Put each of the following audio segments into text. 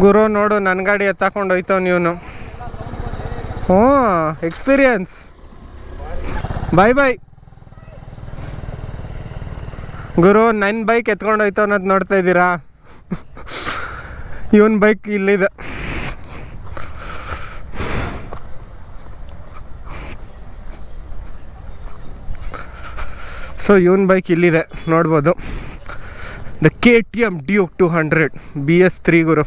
ಗುರು ನೋಡು ನನ್ನ ಗಾಡಿ ಎತ್ತಾಕೊಂಡು ಹೋಯ್ತವ್ ನೀವನು. ಹ್ಞೂ ಎಕ್ಸ್ಪೀರಿಯನ್ಸ್. ಬಾಯ್ ಬಾಯ್ ಗುರು. ನನ್ನ ಬೈಕ್ ಎತ್ಕೊಂಡು ಹೋಯ್ತು ಅನ್ನೋದು ನೋಡ್ತಾ ಇದ್ದೀರಾ. ಇವನ್ ಬೈಕ್ ಇಲ್ಲಿದೆ. ಸೊ ಇವನ್ ಬೈಕ್ ಇಲ್ಲಿದೆ ನೋಡ್ಬೋದು. ದ KTM Duke 200 BS3 ಗುರು.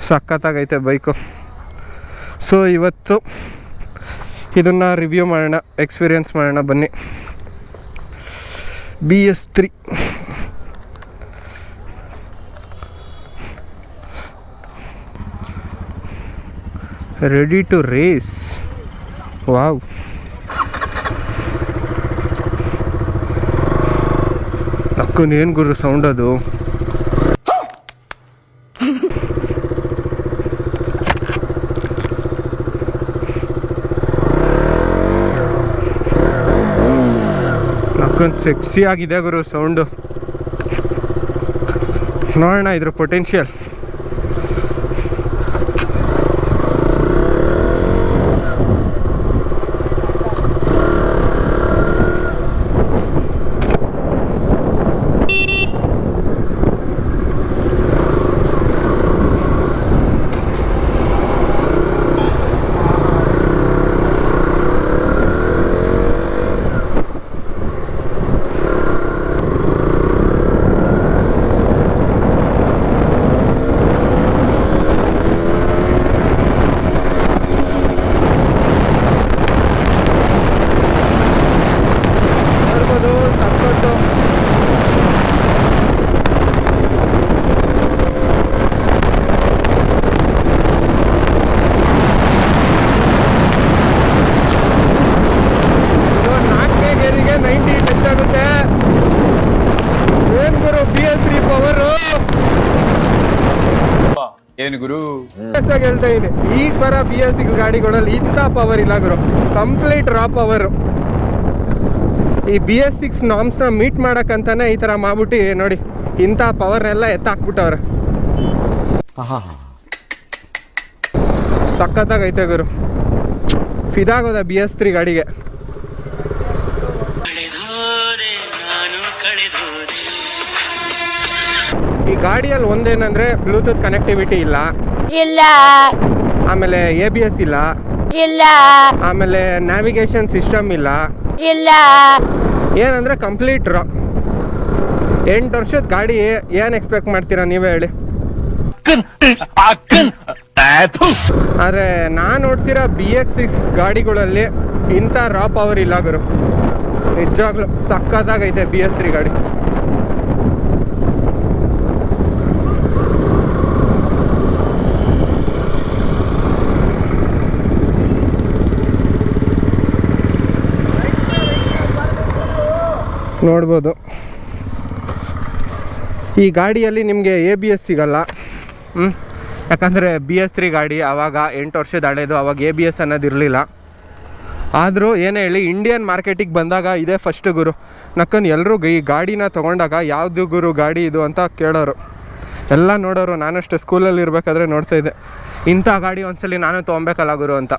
ಸಖತ್ತಾಗೈತೆ ಬೈಕು. ಸೊ ಇವತ್ತು ಇದನ್ನು ರಿವ್ಯೂ ಮಾಡೋಣ, ಎಕ್ಸ್ಪೀರಿಯನ್ಸ್ ಮಾಡೋಣ ಬನ್ನಿ. BS3 ready to race. Wow, ಅಕ್ಕನೇನು ಗುರು ಸೌಂಡ್ ಅದು. ಅಕ್ಕನ್ ಸೆಕ್ಸಿ ಆಗಿದೆ ಗುರು ಸೌಂಡು. ನೋಡೋಣ ಇದ್ರ ಪೊಟೆನ್ಷಿಯಲ್. ಏನು ಗುರು ಹೇಳ್ತಾ ಇದೀನಿ, ಈಗ ಬರೋ BS6 ಗಾಡಿಗಳಲ್ಲಿ ಇಂಥ ಪವರ್ ಇಲ್ಲ ಗುರು. ಕಂಪ್ಲೀಟ್ ರಾ ಪವರು. ಈ BS6 ನಾಮ್ಸ್ನ ಮೀಟ್ ಮಾಡೋಕ್ಕಂತಾನೆ ಈ ಥರ ಮಾಡ್ಬಿಟ್ಟು ನೋಡಿ ಇಂಥ ಪವರ್ನೆಲ್ಲ ಎತ್ತಾಕ್ಬಿಟ್ಟವ್ರೆ. ಸಖತ್ತಾಗೈತೆ ಗುರು. ಫಿದಾಗೋದ BS3 ಗಾಡಿಗೆ. ಈ ಗಾಡಿಯಲ್ಲಿ ಒಂದೇನಂದ್ರೆ ಬ್ಲೂಟೂತ್ ಕನೆಕ್ಟಿವಿಟಿ ಇಲ್ಲ, ಆಮೇಲೆ ABS ಇಲ್ಲ, ಆಮೇಲೆ ನ್ಯಾವಿಗೇಷನ್ ಸಿಸ್ಟಮ್ ಇಲ್ಲ. ಏನಂದ್ರೆ ಕಂಪ್ಲೀಟ್ ರಾ. 8 ವರ್ಷದ ಗಾಡಿ ಏನು ಎಕ್ಸ್ಪೆಕ್ಟ್ ಮಾಡ್ತೀರಾ ನೀವೇ ಹೇಳಿ. ಆದರೆ ನಾನು ನೋಡ್ತೀರಾ BS6 ಗಾಡಿಗಳಲ್ಲಿ ಇಂಥ ರಾ ಪವರ್ ಇಲ್ಲ ಗುರು. ನಿಜವಾಗ್ಲೂ ಸಕ್ಕತ್ತಾಗೈತೆ BS3 ಗಾಡಿ. ನೋಡ್ಬೋದು ಈ ಗಾಡಿಯಲ್ಲಿ ನಿಮಗೆ ABS ಸಿಗಲ್ಲ. ಯಾಕಂದರೆ BS3 ಗಾಡಿ ಆವಾಗ 8 ವರ್ಷದ ಹಳೇದು, ಆವಾಗ ABS ಅನ್ನೋದಿರಲಿಲ್ಲ. ಆದರೂ ಏನೇ ಹೇಳಿ ಇಂಡಿಯನ್ ಮಾರ್ಕೆಟಿಗೆ ಬಂದಾಗ ಇದೇ ಫಸ್ಟ್ ಗುರು. ನಕ್ಕನ್ ಎಲ್ಲರೂ ಈ ಗಾಡಿನ ತೊಗೊಂಡಾಗ ಯಾವುದು ಗುರು ಗಾಡಿ ಇದು ಅಂತ ಕೇಳೋರು, ಎಲ್ಲ ನೋಡೋರು. ನಾನಷ್ಟೇ ಸ್ಕೂಲಲ್ಲಿ ಇರಬೇಕಾದ್ರೆ ನೋಡ್ತಾ ಇದ್ದೆ, ಇಂಥ ಗಾಡಿ ಒಂದ್ಸಲಿ ನಾನು ತೊಗೊಬೇಕಲ್ಲ ಗುರು ಅಂತ.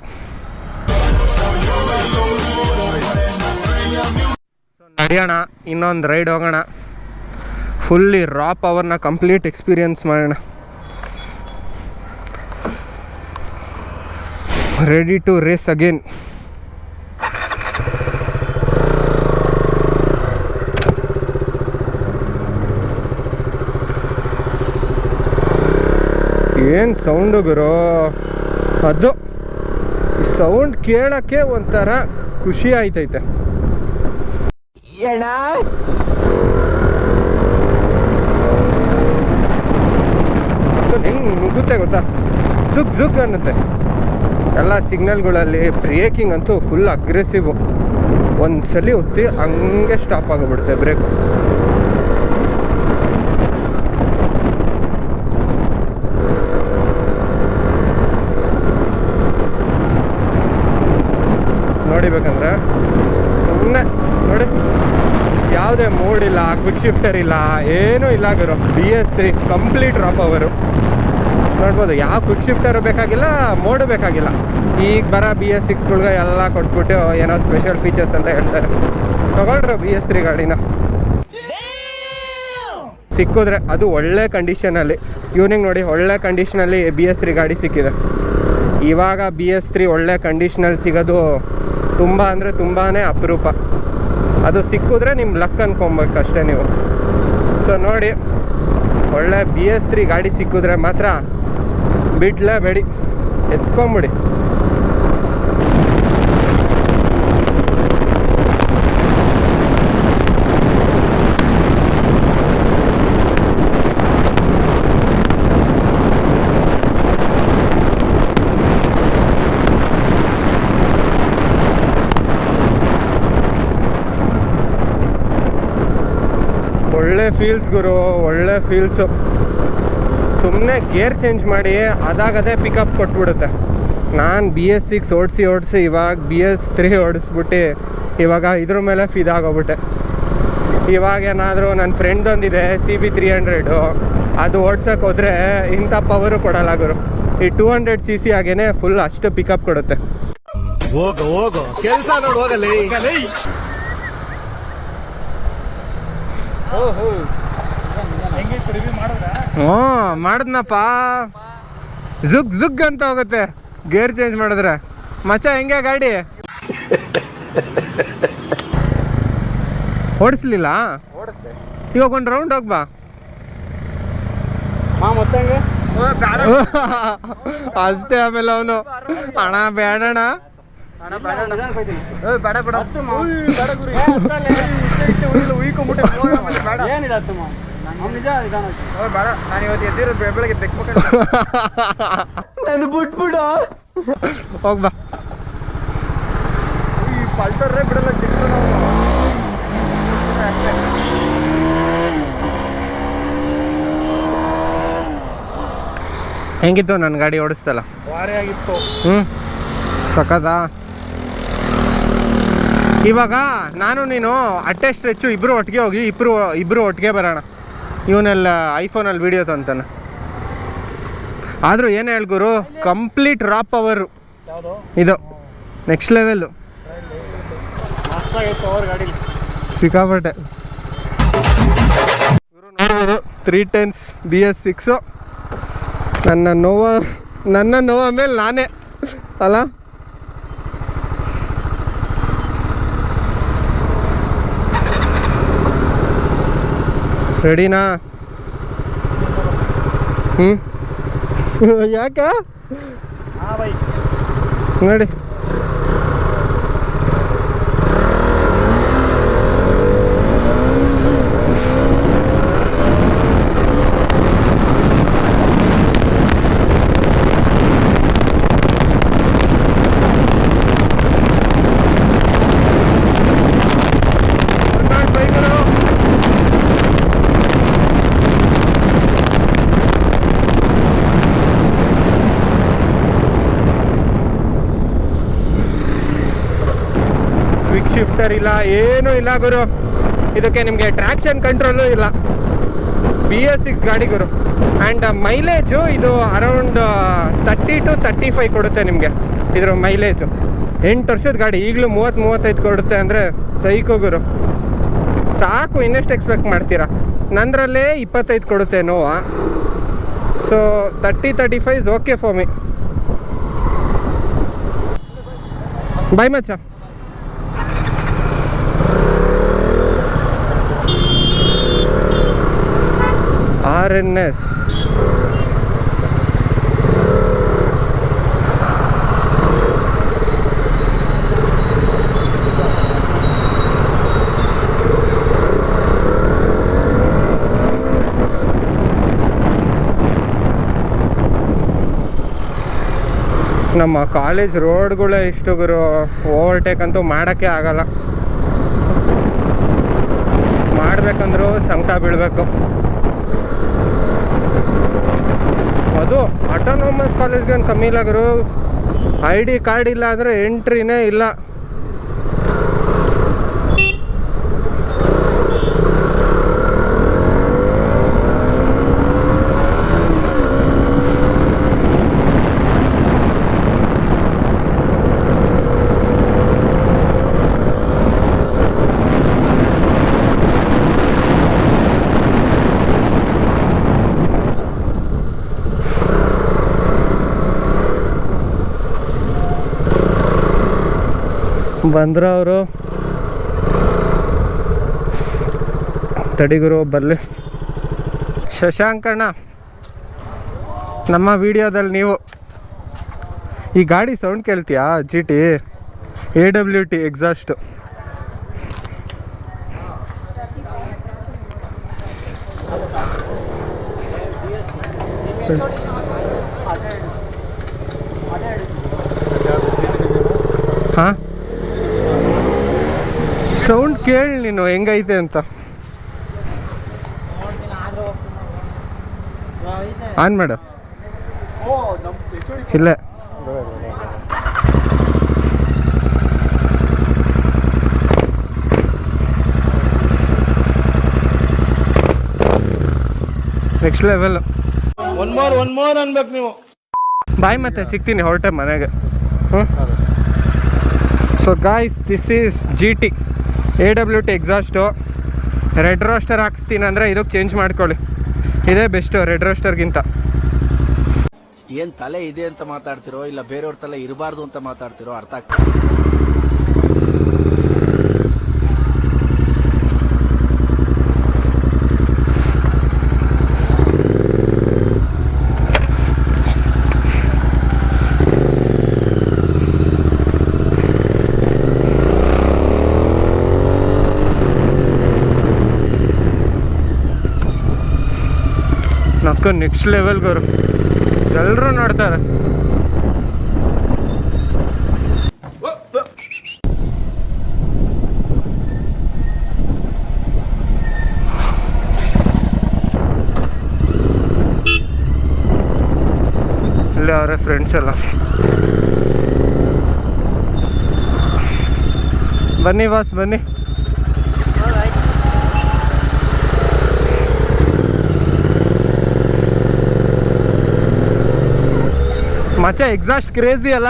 ನಡೆಯೋಣ, ಇನ್ನೊಂದು ರೈಡ್ ಹೋಗೋಣ, ಫುಲ್ಲಿ ರಾ ಪವರ್ನ ಕಂಪ್ಲೀಟ್ ಎಕ್ಸ್ಪೀರಿಯನ್ಸ್ ಮಾಡೋಣ. Ready to race again. ಏನು ಸೌಂಡು ಗುರು ಅದು. ಸೌಂಡ್ ಕೇಳೋಕ್ಕೆ ಒಂಥರ ಖುಷಿ ಆಯ್ತೈತೆ. ಹೆಂಗೆ ನುಗ್ಗುತ್ತೆ ಗೊತ್ತಾ, ಸುಗ್ ಜುಗ್ ಅನ್ನುತ್ತೆ. ಎಲ್ಲ ಸಿಗ್ನಲ್ಗಳಲ್ಲಿ ಬ್ರೇಕಿಂಗ್ ಅಂತೂ ಫುಲ್ ಅಗ್ರೆಸಿವು. ಒಂದ್ಸಲಿ ಒತ್ತಿ ಹಂಗೆ ಸ್ಟಾಪ್ ಆಗಿಬಿಡುತ್ತೆ ಬ್ರೇಕು. ನೋಡಿಬೇಕಂದ್ರೆ ಸುಮ್ಮನೆ ನೋಡಿ, ಯಾವುದೇ ಮೂಡ್ ಇಲ್ಲ ಆಗ್ಬೇಕು ಕ್ವಿಕ್ ಶಿಫ್ಟರ್ ಇಲ್ಲ, ಏನೂ ಇಲ್ಲ ಗುರು. BS3 ಕಂಪ್ಲೀಟ್ ರಾ ಪವರು ನೋಡ್ಬೋದು. ಯಾವ ಕ್ವಿಕ್ ಶಿಫ್ಟರು ಬೇಕಾಗಿಲ್ಲ, ಮೋಡು ಬೇಕಾಗಿಲ್ಲ. ಈಗ ಬರೋ BS6ಗಳಿಗೆ ಎಲ್ಲ ಕೊಟ್ಬಿಟ್ಟು ಏನೋ ಸ್ಪೆಷಲ್ ಫೀಚರ್ಸ್ ಅಂತ ಹೇಳ್ತಾರೆ. ತಗೊಳ್ರು BS3 ಗಾಡಿನ ಸಿಕ್ಕಿದ್ರೆ, ಅದು ಒಳ್ಳೆ ಕಂಡೀಷನಲ್ಲಿ. ಇವ್ನಿಗೆ ನೋಡಿ ಒಳ್ಳೆ ಕಂಡೀಷನಲ್ಲಿ BS3 ಗಾಡಿ ಸಿಕ್ಕಿದೆ. ಇವಾಗ BS3 ಒಳ್ಳೆ ಕಂಡೀಷನಲ್ಲಿ ಸಿಗೋದು ತುಂಬ ಅಂದರೆ ತುಂಬಾ ಅಪರೂಪ. ಅದು ಸಿಕ್ಕಿದ್ರೆ ನಿಮ್ಮ ಲಕ್ ಅನ್ಕೊಬೇಕು ಅಷ್ಟೇ ನೀವು. ಸೊ ನೋಡಿ, ಒಳ್ಳೆ BS3 ಗಾಡಿ ಸಿಕ್ಕಿದ್ರೆ ಮಾತ್ರ ಬಿಡಲೇಬೇಡಿ, ಎತ್ಕೊಂಬಿಡಿ. ಒಳ್ಳೆ ಫೀಲ್ಸ್ ಗುರು, ಒಳ್ಳೆ ಫೀಲ್ಸು. ಸುಮ್ಮನೆ ಗೇರ್ ಚೇಂಜ್ ಮಾಡಿ ಅದಾಗದೇ ಪಿಕಪ್ ಕೊಟ್ಬಿಡುತ್ತೆ. ನಾನು BS6 ಓಡಿಸಿ ಇವಾಗ BS3 ಓಡಿಸ್ಬಿಟ್ಟು ಇವಾಗ ಇದ್ರ ಮೇಲೆ ಫಿದಾಗೋಗ್ಬಿಟ್ಟೆ. ಇವಾಗ ಏನಾದರೂ ನನ್ನ ಫ್ರೆಂಡ್ದೊಂದಿದೆ CB300, ಅದು ಓಡ್ಸೋಕೆ ಹೋದರೆ ಇಂಥ ಪವರು ಕೊಡಲ್ಲ ಗುರು. ಈ 200cc ಆಗೇನೆ ಫುಲ್ ಅಷ್ಟು ಪಿಕಪ್ ಕೊಡುತ್ತೆ. ಹೋಗೋ ಕೆಲಸ ನೋಡಿ ಹೋಗಲ್ಲ. ಹ್ಞೂ ಮಾಡಿದ್ನಪ್ಪ. ಜುಗ್ ಅಂತ ಹೋಗುತ್ತೆ ಗೇರ್ ಚೇಂಜ್ ಮಾಡಿದ್ರೆ. ಮಚ್ಚ ಹೆಂಗೆ ಗಾಡಿ ಓಡಿಸ್ಲಿಲ್ಲ? ಇವಾಗ ಒಂದು ರೌಂಡ್ ಹೋಗ್ಬಾ. ಅಷ್ಟೇ. ಆಮೇಲೆ ಅವನು ಅಣ್ಣ ಬೇಡಣ್ಣ, ಬಿಟ್ಬಿಡು ಹೋಗ್ಬಾ. ಪಲ್ಸರ್ ಬಿಡಲ್ಲ ಚಿಕ್ಕ. ಹೆಂಗಿತ್ತು ನನ್ನ ಗಾಡಿ ಓಡಿಸ್ತಲ್ಲ? ಭಾರಿ ಆಗಿತ್ತು. ಸಖತ್ತಾ? ಇವಾಗ ನಾನು ನೀನು ಅಟ್ಟೆ ಸ್ಟ್ರೆಚ್ಚು ಇಬ್ಬರು ಒಟ್ಟಿಗೆ ಹೋಗಿ ಇಬ್ಬರು ಒಟ್ಟಿಗೆ ಬರೋಣ. ಇವನೆಲ್ಲ ಐಫೋನಲ್ಲಿ ವೀಡಿಯೋಸ್ ಅಂತಾನೆ. ಆದರೂ ಏನು ಗುರು, ಕಂಪ್ಲೀಟ್ ರಾ ಪವರು ಇದು ನೆಕ್ಸ್ಟ್ ಲೆವೆಲ್ಲು. ಸಿಕ್ಕಾಪಟ್ಟೆ ನೋಡ್ಬೋದು. 310 BS6 ನನ್ನ ನೋವ ಮೇಲೆ ನಾನೇ ಅಲ್ಲ. ರೆಡಿನಾ? ಯಾಕ ನೋಡಿ. ಕ್ವಿಕ್ ಶಿಫ್ಟರ್ ಇಲ್ಲ, ಏನೂ ಇಲ್ಲ ಗುರು. ಇದಕ್ಕೆ ನಿಮಗೆ ಟ್ರ್ಯಾಕ್ಷನ್ ಕಂಟ್ರೋಲು ಇಲ್ಲ. BS6 ಗಾಡಿ ಗುರು. ಆ್ಯಂಡ್ ಮೈಲೇಜು ಇದು ಅರೌಂಡ್ 30 to 35 ಕೊಡುತ್ತೆ ನಿಮಗೆ ಇದ್ರ ಮೈಲೇಜು. 8 ವರ್ಷದ ಗಾಡಿ ಈಗಲೂ 30-35 ಕೊಡುತ್ತೆ ಅಂದರೆ ಸೈಕೋ ಗುರು. ಸಾಕು, ಇನ್ನೆಷ್ಟು ಎಕ್ಸ್ಪೆಕ್ಟ್ ಮಾಡ್ತೀರಾ? ನಂದರಲ್ಲೇ 25 ಕೊಡುತ್ತೆ ನೋವಾ. So 30-35 is okay for me. Bye ಮಚ್ಚ. RNS ನಮ್ಮ ಕಾಲೇಜ್ ರೋಡ್ಗಳೇ ಇಷ್ಟು ಗುರು. ಓವರ್ಟೇಕ್ ಅಂತೂ ಮಾಡೋಕ್ಕೆ ಆಗಲ್ಲ. ಮಾಡಬೇಕಂದ್ರೂ ಸಂಕಟ ಬೀಳಬೇಕು. ಅದು ಆಟೋನೋಮಸ್ ಕಾಲೇಜ್ಗೆ ಒಂದು ಕಮ್ಮಿ ಇಲ್ಲ ಗುರು. ID ಕಾರ್ಡ್ ಇಲ್ಲ ಅಂದರೆ ಎಂಟ್ರಿನೇ ಇಲ್ಲ. ಬಂದ್ರ ಅವರು ತಡಿಗುರು ಬರಲಿ. ಶಶಾಂಕಣ್ಣ, ನಮ್ಮ ವಿಡಿಯೋದಲ್ಲಿ ನೀವು ಈ ಗಾಡಿ ಸೌಂಡ್ ಕೇಳ್ತೀಯಾ? GT AWT exhaust. ಹಾಂ, ಸೌಂಡ್ ಕೇಳಿ ನೀನು ಹೆಂಗೈತೆ ಅಂತ. ಆನ್ ಮಾಡು. ಇಲ್ಲ ನೆಕ್ಸ್ಟ್ ಲೆವೆಲ್. ಒನ್ ಮೋರ್ ಅನ್ಬೇಕು ನೀವು. ಬಾಯ್, ಮತ್ತೆ ಸಿಗ್ತೀನಿ ಹೊರಟೆ ಮನೆಗೆ. So guys, this is GT AWT exhaust. Red Rooster ಹಾಕ್ಸ್ತೀನಿ ಅಂದರೆ ಇದಕ್ಕೆ ಚೇಂಜ್ ಮಾಡ್ಕೊಳ್ಳಿ, ಇದೇ ಬೆಸ್ಟು ರೆಡ್ ರೋಸ್ಟರ್ಗಿಂತ. ಏನ್ ತಲೆ ಇದೆ ಅಂತ ಮಾತಾಡ್ತಿರೋ ಇಲ್ಲ ಬೇರೆಯವ್ರ ತಲೆ ಇರಬಾರ್ದು ಅಂತ ಮಾತಾಡ್ತಿರೋ ಅರ್ಥ ಆಗ್ತದೆ. ನಕ್ಕ ನೆಕ್ಸ್ಟ್ ಲೆವೆಲ್ಗವರು ಎಲ್ಲರೂ ನೋಡ್ತಾರೆ. ಇಲ್ಲೇ ಅವರೇ ಫ್ರೆಂಡ್ಸ್ ಎಲ್ಲ. ಬನ್ನಿ ಬಾಸ್, ಬನ್ನಿ. ಮಚ್ಚ ಎಕ್ಸಾಸ್ಟ್ ಕ್ರೇಜಿ ಅಲ್ಲ?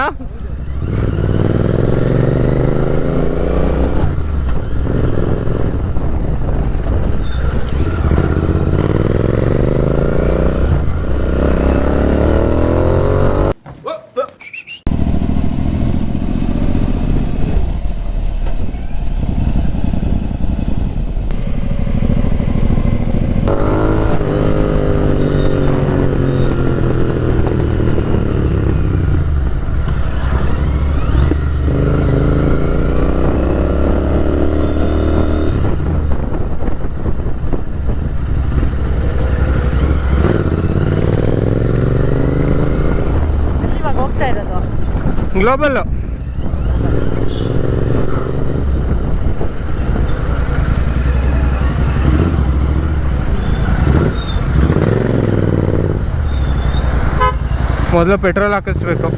ಗ್ಲೋಬಲ್ಲು. ಮೊದಲು ಪೆಟ್ರೋಲ್ ಹಾಕಿಸ್ಬೇಕು.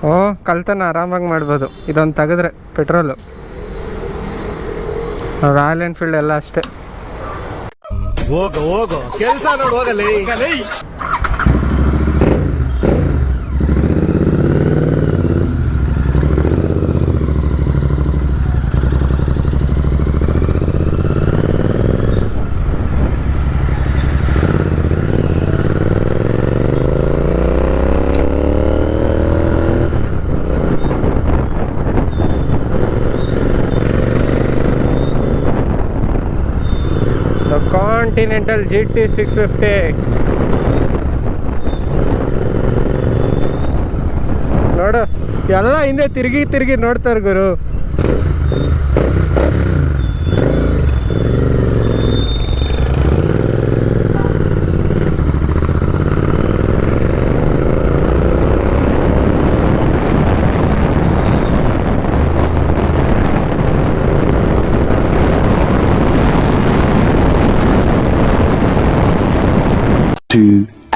ಓ, ಕಲ್ತನ ಆರಾಮಾಗಿ ಮಾಡ್ಬೋದು ಇದೊಂದು ತೆಗೆದ್ರೆ ಪೆಟ್ರೋಲು. ರಾಯಲ್ ಎನ್ಫೀಲ್ಡ್ ಎಲ್ಲ ಅಷ್ಟೇ. ಹೋಗೋ ಕೆಲ್ಸ ನೋಡು, ಹೋಗಲೇ. Continental GT 650. ನೋಡು, ಎಲ್ಲ ಹಿಂದೆ ತಿರುಗಿ ನೋಡ್ತಾರೆ ಗುರು.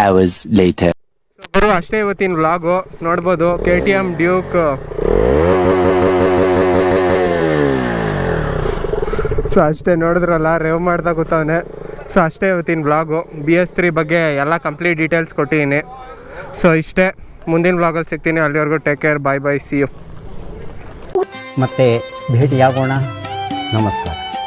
hours later. ಗುರು, ಅಷ್ಟೇ ಇವತ್ತಿನ ವ್ಲಾಗು. ನೋಡ್ಬೋದು KTM ಡ್ಯೂಕ್. ಸೊ ಅಷ್ಟೇ, ನೋಡಿದ್ರಲ್ಲ, ರೇವ್ ಮಾಡ್ತಾ ಕೂತವನೆ. ಸೊ ಅಷ್ಟೇ ಇವತ್ತಿನ ವ್ಲಾಗು. BS3 ಬಗ್ಗೆ ಎಲ್ಲ ಕಂಪ್ಲೀಟ್ ಡೀಟೇಲ್ಸ್ ಕೊಟ್ಟಿದ್ದೀನಿ. ಸೊ ಇಷ್ಟೇ, ಮುಂದಿನ ವ್ಲಾಗಲ್ಲಿ ಸಿಗ್ತೀನಿ. ಅಲ್ಲಿವರೆಗೂ take care, bye bye, see you. ಮತ್ತೆ ಭೇಟಿಯಾಗೋಣ. ನಮಸ್ಕಾರ.